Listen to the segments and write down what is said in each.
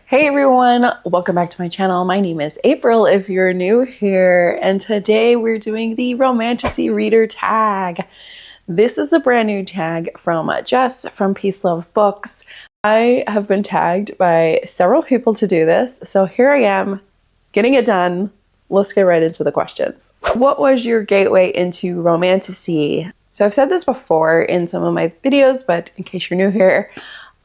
Hey everyone, welcome back to my channel. My name is April if you're new here, and today we're doing the Romantasy reader tag. This is a brand new tag from Jess from Peace Love Books. I have been tagged by several people to do this, so here I am getting it done. Let's get right into the questions. What was your gateway into Romantasy? So I've said this before in some of my videos, but in case you're new here,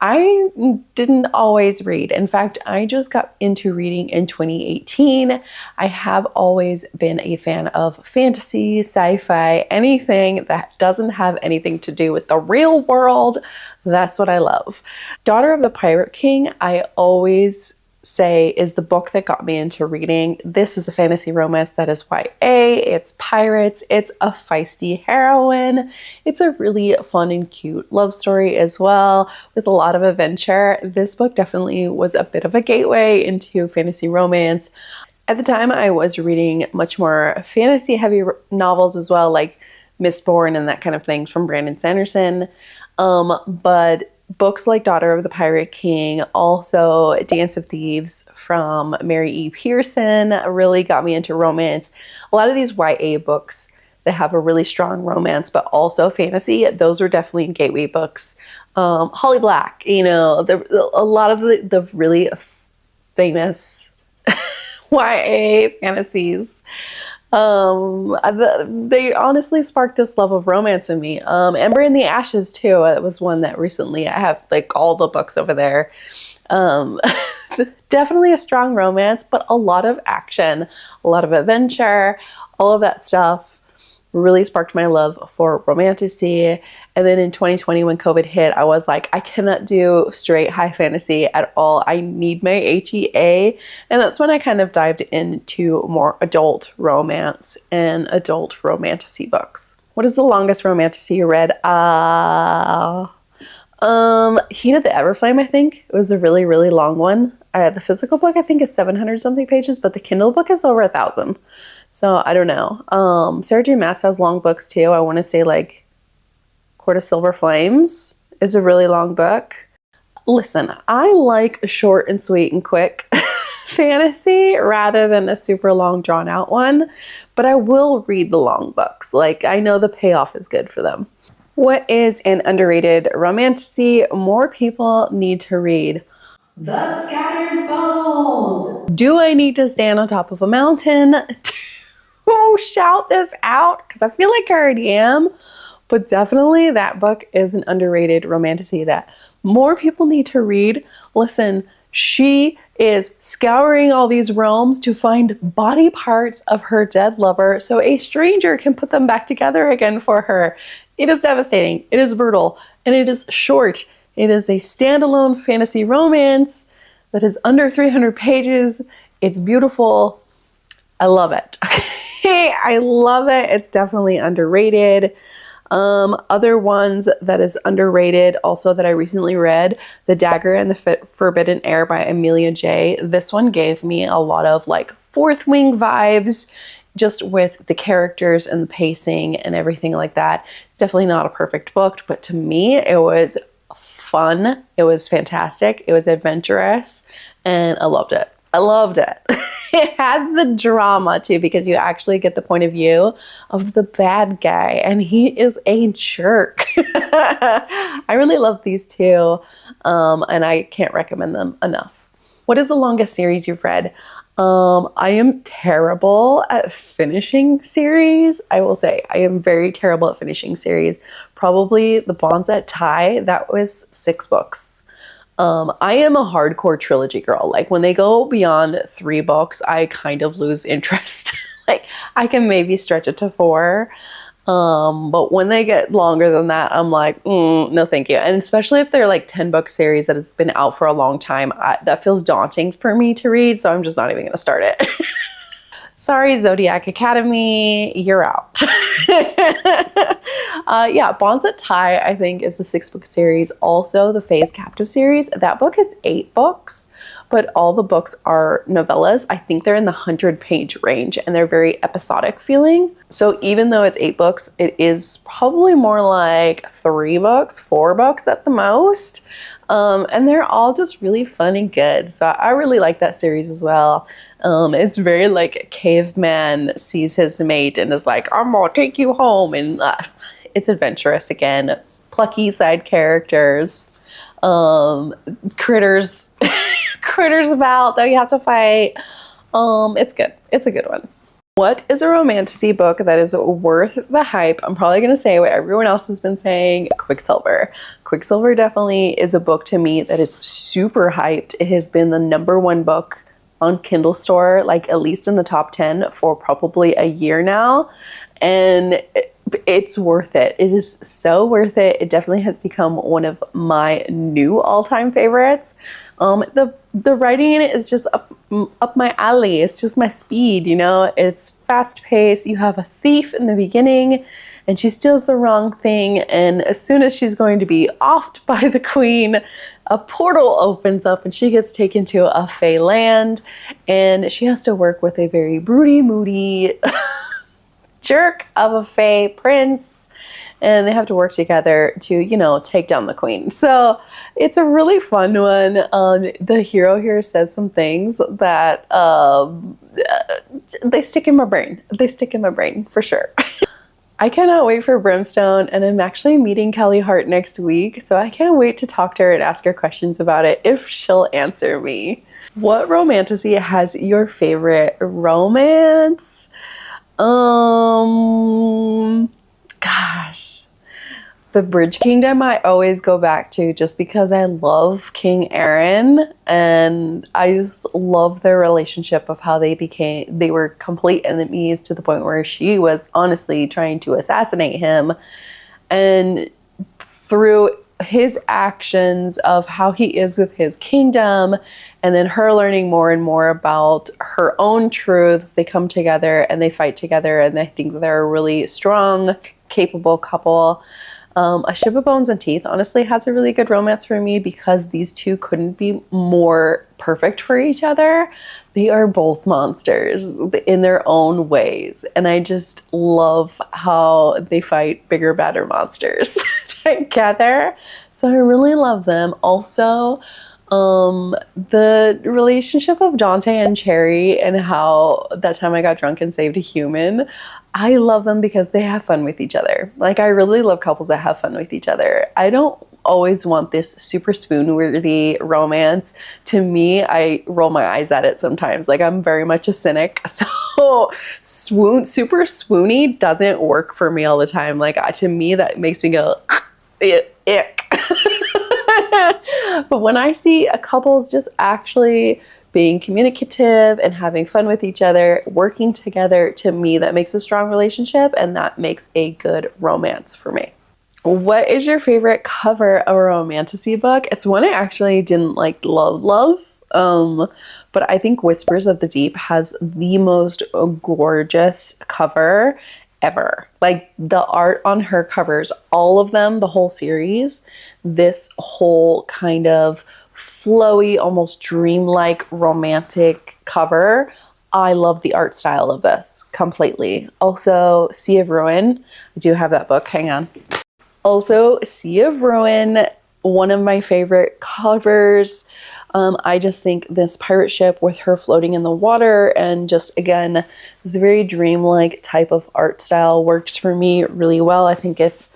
I didn't always read. In fact, I just got into reading in 2018. I have always been a fan of fantasy, sci-fi, anything that doesn't have anything to do with the real world. That's what I love. Daughter of the Pirate King, I always say is the book that got me into reading. This is a fantasy romance that is YA, it's pirates, it's a feisty heroine, it's a really fun and cute love story as well with a lot of adventure. This book definitely was a bit of a gateway into fantasy romance. At the time I was reading much more fantasy heavy novels as well, like Mistborn and that kind of thing from Brandon Sanderson, but books like Daughter of the Pirate King, also Dance of Thieves from Mary E. Pearson really got me into romance. A lot of these YA books that have a really strong romance but also fantasy, those were definitely gateway books. Holly Black, you know, a lot of the really famous YA fantasies. They honestly sparked this love of romance in me. Ember in the Ashes too. That was one that recently I have like all the books over there. Definitely a strong romance, but a lot of action, a lot of adventure, all of that stuff really sparked my love for Romantasy. And then in 2020 when COVID hit, I was like, I cannot do straight high fantasy at all. I need my HEA. And that's when I kind of dived into more adult romance and adult Romantasy books. What is the longest Romantasy you read? Heat of the Everflame, I think. It was a really, really long one. The physical book, I think, is 700 something pages, but the Kindle book is over 1,000. So I don't know. Sarah J. Maas has long books too. I want to say like Court of Silver Flames is a really long book. Listen, I like a short and sweet and quick fantasy rather than a super long drawn out one, but I will read the long books. Like I know the payoff is good for them. What is an underrated Romantasy more people need to read? The Scattered Bones. Do I need to stand on top of a mountain to shout this out? Because I feel like I already am. But definitely that book is an underrated Romantasy that more people need to read. Listen, she is scouring all these realms to find body parts of her dead lover so a stranger can put them back together again for her. It is devastating, it is brutal, and it is short. It is a standalone fantasy romance that is under 300 pages. It's beautiful. I love it. Okay, I love it. It's definitely underrated. Other ones that is underrated also that I recently read, The Dagger and the Forbidden Heir by Amelia J. This one gave me a lot of like Fourth Wing vibes, just with the characters and the pacing and everything like that. It's definitely not a perfect book, but to me it was fun. It was fantastic. It was adventurous and I loved it. I loved it. It had the drama too because you actually get the point of view of the bad guy and he is a jerk. I really love these two and I can't recommend them enough. What is the longest series you've read? I am terrible at finishing series. I will say I am very terrible at finishing series. Probably The Bonds at Tie, that was 6 books. I am a hardcore trilogy girl. Like when they go beyond 3 books, I kind of lose interest. Like I can maybe stretch it to 4. But when they get longer than that, I'm like, no, thank you. And especially if they're like 10-book series that it's been out for a long time, that feels daunting for me to read. So I'm just not even going to start it. Sorry, Zodiac Academy, you're out. Yeah, Bonds at Tie, I think, is the 6-book series. Also, the Fae's Captive series. That book is 8 books, but all the books are novellas. I think they're in the 100-page range, and they're very episodic feeling. So even though it's 8 books, it is probably more like 3 books, 4 books at the most. And they're all just really fun and good. So I really like that series as well. It's very like caveman sees his mate and is like, I'm gonna take you home. And it's adventurous again. Plucky side characters. Critters. Critters about that you have to fight. It's good. It's a good one. What is a romantasy book that is worth the hype? I'm probably going to say what everyone else has been saying. Quicksilver. Quicksilver definitely is a book to me that is super hyped. It has been the #1 book on Kindle store, like at least in the top 10 for probably a year now. And it's worth it. It is so worth it. It definitely has become one of my new all-time favorites. The writing in it is just up my alley. It's just my speed, you know. It's fast-paced. You have a thief in the beginning, and she steals the wrong thing. And as soon as she's going to be offed by the queen, a portal opens up, and she gets taken to a fae land, and she has to work with a very broody, moody jerk of a fae prince, and they have to work together to, you know, take down the queen. So it's a really fun one. The hero here says some things that they stick in my brain. They stick in my brain for sure. I cannot wait for Brimstone, and I'm actually meeting Kelly Hart next week, so I can't wait to talk to her and ask her questions about it if she'll answer me. What romantasy has your favorite romance? Gosh, the Bridge Kingdom I always go back to just because I love King Aaron, and I just love their relationship of how they were complete enemies to the point where she was honestly trying to assassinate him, and through his actions of how he is with his kingdom, and then her learning more and more about her own truths, they come together and they fight together, and I think they're a really strong, capable couple. A Ship of Bones and Teeth honestly has a really good romance for me because these two couldn't be more perfect for each other. They are both monsters in their own ways, and I just love how they fight bigger, badder monsters together. So I really love them. Also, the relationship of Dante and Cherry, and how that time I got drunk and saved a human, I love them because they have fun with each other. Like, I really love couples that have fun with each other. I don't always want this super spoon-worthy romance. To me, I roll my eyes at it sometimes. Like, I'm very much a cynic, so super swoony doesn't work for me all the time. Like, to me, that makes me go, ick. But when I see a couple's just actually being communicative and having fun with each other, working together, to me, that makes a strong relationship, and that makes a good romance for me. What is your favorite cover of a romantasy book? It's one I actually didn't like love, but I think Whispers of the Deep has the most gorgeous cover ever. Like, the art on her covers, all of them, the whole series, this whole kind of flowy, almost dreamlike romantic cover. I love the art style of this completely. Also, Sea of Ruin. I do have that book. Hang on. Also, Sea of Ruin, one of my favorite covers. I just think this pirate ship with her floating in the water, and just, again, this very dreamlike type of art style works for me really well. I think it's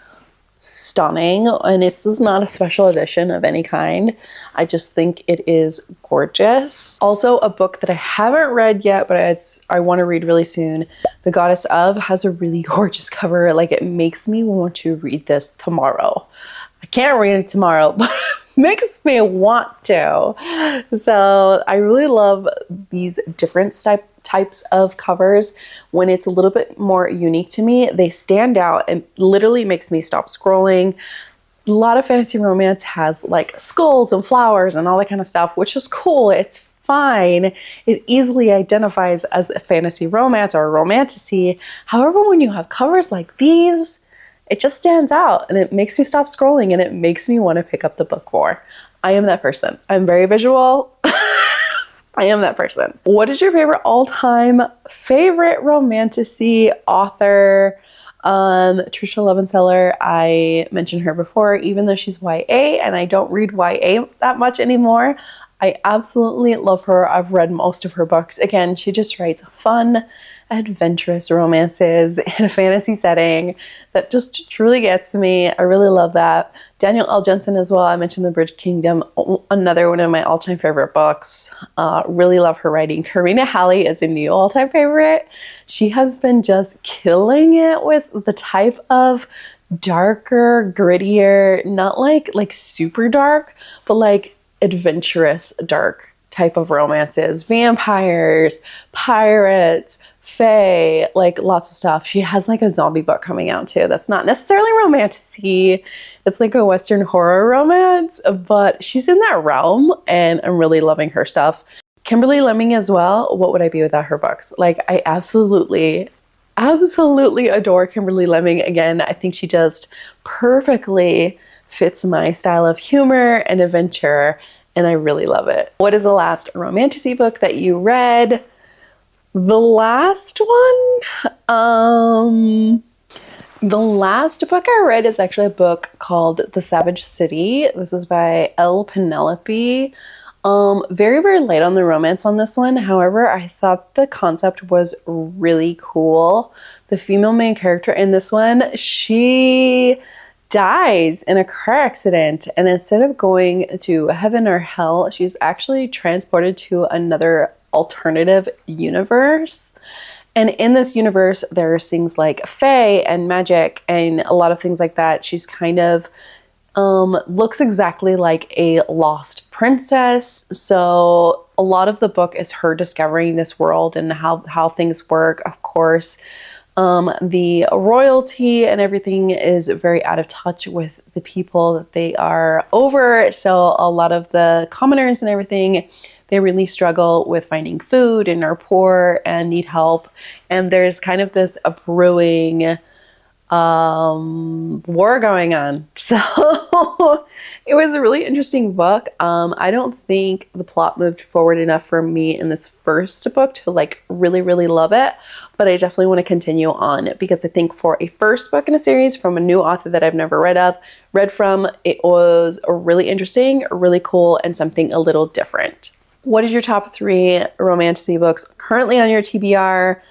stunning, and this is not a special edition of any kind. I just think it is gorgeous. Also, a book that I haven't read yet, but I want to read really soon, The Goddess of, has a really gorgeous cover. Like, it makes me want to read this tomorrow. I can't read it tomorrow, but makes me want to. So I really love these different types of covers. When it's a little bit more unique to me, they stand out and literally makes me stop scrolling. A lot of fantasy romance has like skulls and flowers and all that kind of stuff, which is cool. It's fine. It easily identifies as a fantasy romance or a romantasy. However, when you have covers like these, it just stands out, and it makes me stop scrolling, and it makes me want to pick up the book more. I am that person. I'm very visual. I am that person. What is your favorite all-time favorite romantasy author? Trisha Levenseller, I mentioned her before, even though she's YA and I don't read YA that much anymore. I absolutely love her. I've read most of her books. Again, she just writes fun, adventurous romances in a fantasy setting that just truly gets to me. I really love that. Daniel L. Jensen as well. I mentioned The Bridge Kingdom, another one of my all-time favorite books. Really love her writing. Karina Halley is a new all-time favorite. She has been just killing it with the type of darker, grittier, not like super dark, but like adventurous dark type of romances. Vampires, pirates, fae, like lots of stuff. She has like a zombie book coming out too. That's not necessarily romantasy. It's like a Western horror romance, but she's in that realm and I'm really loving her stuff. Kimberly Lemming as well. What would I be without her books? Like I absolutely adore Kimberly Lemming. Again, I think she just perfectly fits my style of humor and adventure, and I really love it. What is the last romantasy book that you read? The last book I read is actually a book called The Savage City. This is by L. Penelope. Very, very light on the romance on this one. However, I thought the concept was really cool. The female main character in this one, she dies in a car accident, and instead of going to heaven or hell, she's actually transported to another alternative universe. And in this universe, there's things like fae and magic and a lot of things like that. She's kind of looks exactly like a lost princess. So a lot of the book is her discovering this world and how things work. Of course, the royalty and everything is very out of touch with the people that they are over. So a lot of the commoners and everything, they really struggle with finding food and are poor and need help. And there's kind of this brewing war going on. So it was a really interesting book. I don't think the plot moved forward enough for me in this first book to like really, really love it. But I definitely want to continue on because I think for a first book in a series from a new author that I've never read from, it was really interesting, really cool, and something a little different. What is your top 3 romantasy books currently on your TBR?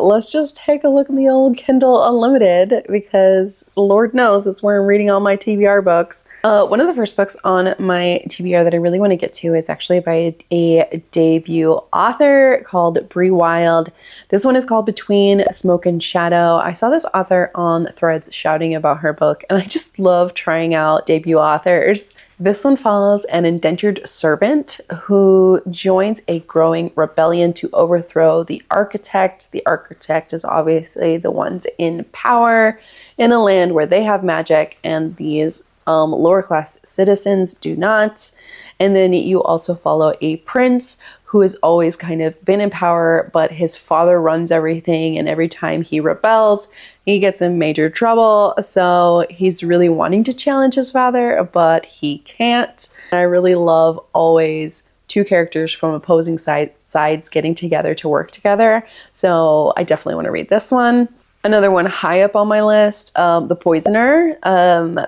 Let's just take a look in the old Kindle Unlimited because Lord knows it's where I'm reading all my TBR books. One of the first books on my TBR that I really want to get to is actually by a debut author called Bree Wild. This one is called Between Smoke and Shadow. I saw this author on Threads shouting about her book, and I just love trying out debut authors. This one follows an indentured servant who joins a growing rebellion to overthrow the architect. The architect is obviously the ones in power in a land where they have magic and these lower class citizens do not. And then you also follow a prince who has always kind of been in power, but his father runs everything, and every time he rebels, he gets in major trouble. So he's really wanting to challenge his father, but he can't. And I really love always 2 characters from opposing sides getting together to work together. So I definitely want to read this one. Another one high up on my list, The Poisoner.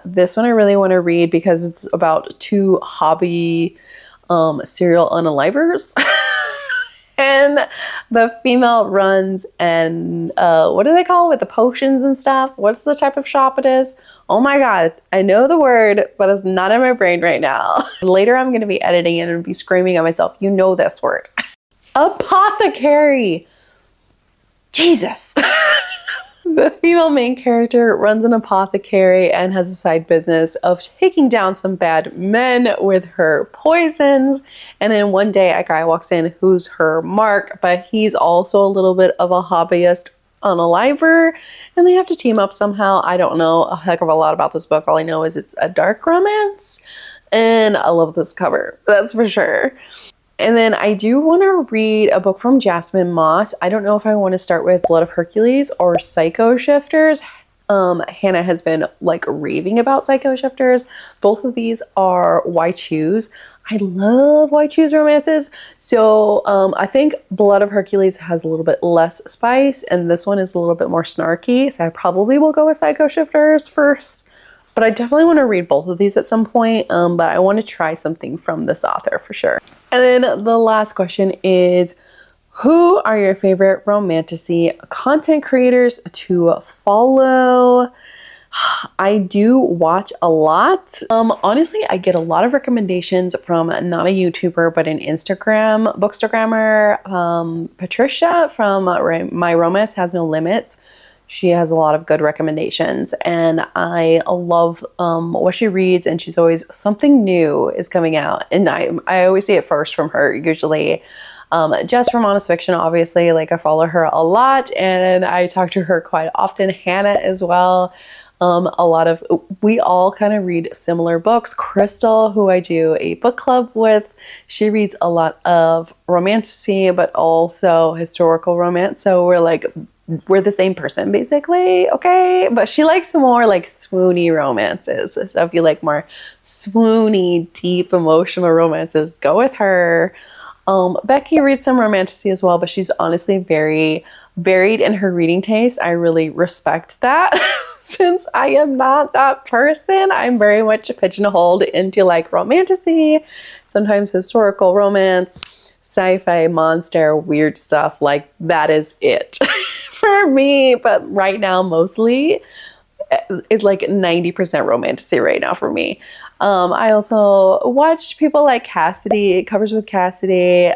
This one I really want to read because it's about 2 hobby serial unalivers. And the female runs and what do they call it with the potions and stuff? What's the type of shop it is? Oh my god, I know the word, but it's not in my brain right now. Later I'm going to be editing it and be screaming at myself, you know this word. Apothecary. Jesus. The female main character runs an apothecary and has a side business of taking down some bad men with her poisons. And then one day a guy walks in who's her mark, but he's also a little bit of a hobbyist unaliver, and they have to team up somehow. I don't know a heck of a lot about this book. All I know is it's a dark romance, and I love this cover, that's for sure. And then I do want to read a book from Jasmine Moss. I don't know if I want to start with Blood of Hercules or Psycho Shifters. Hannah has been like raving about Psycho Shifters. Both of these are Why Choose. I love why I choose romances. So I think Blood of Hercules has a little bit less spice, and this one is a little bit more snarky. So I probably will go with Psycho Shifters first. But I definitely want to read both of these at some point. But I want to try something from this author for sure. And then the last question is, who are your favorite Romantasy content creators to follow? I do watch a lot. Honestly, I get a lot of recommendations from not a YouTuber, but an Instagram bookstagrammer, Patricia from My Romance Has No Limits. She has a lot of good recommendations, and I love what she reads, and she's always something new is coming out, and I always see it first from her usually. Jess from Honest Fiction, obviously, like I follow her a lot, and I talk to her quite often. Hannah as well. We all kind of read similar books. Crystal, who I do a book club with, she reads a lot of romantasy, but also historical romance. So we're the same person basically, okay? But she likes more like swoony romances. So if you like more swoony, deep, emotional romances, go with her. Becky reads some romantasy as well, but she's honestly very varied in her reading taste. I really respect that. Since I am not that person, I'm very much pigeonholed into like romantasy, sometimes historical romance, sci-fi, monster, weird stuff. Like that is it for me. But right now, mostly it's like 90% romantasy right now for me. I also watch people like Cassidy, Covers with Cassidy,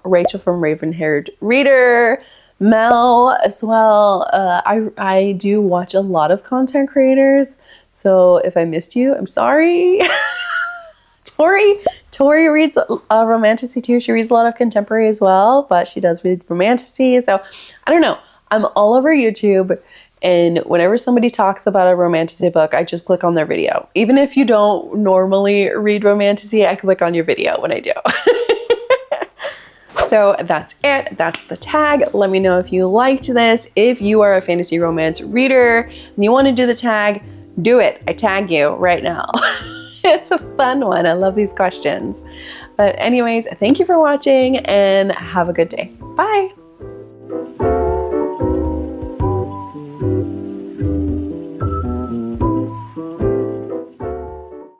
Rachel from Raven Haired Reader, Mel as well. I do watch a lot of content creators, so if I missed you, I'm sorry. Tori reads romantasy too. She reads a lot of contemporary as well, but she does read romantasy. So I don't know. I'm all over YouTube, and whenever somebody talks about a romantasy book, I just click on their video. Even if you don't normally read romantasy, I click on your video when I do. So that's it. That's the tag. Let me know if you liked this. If you are a fantasy romance reader and you want to do the tag, do it. I tag you right now. It's a fun one. I love these questions. But anyways, thank you for watching and have a good day. Bye.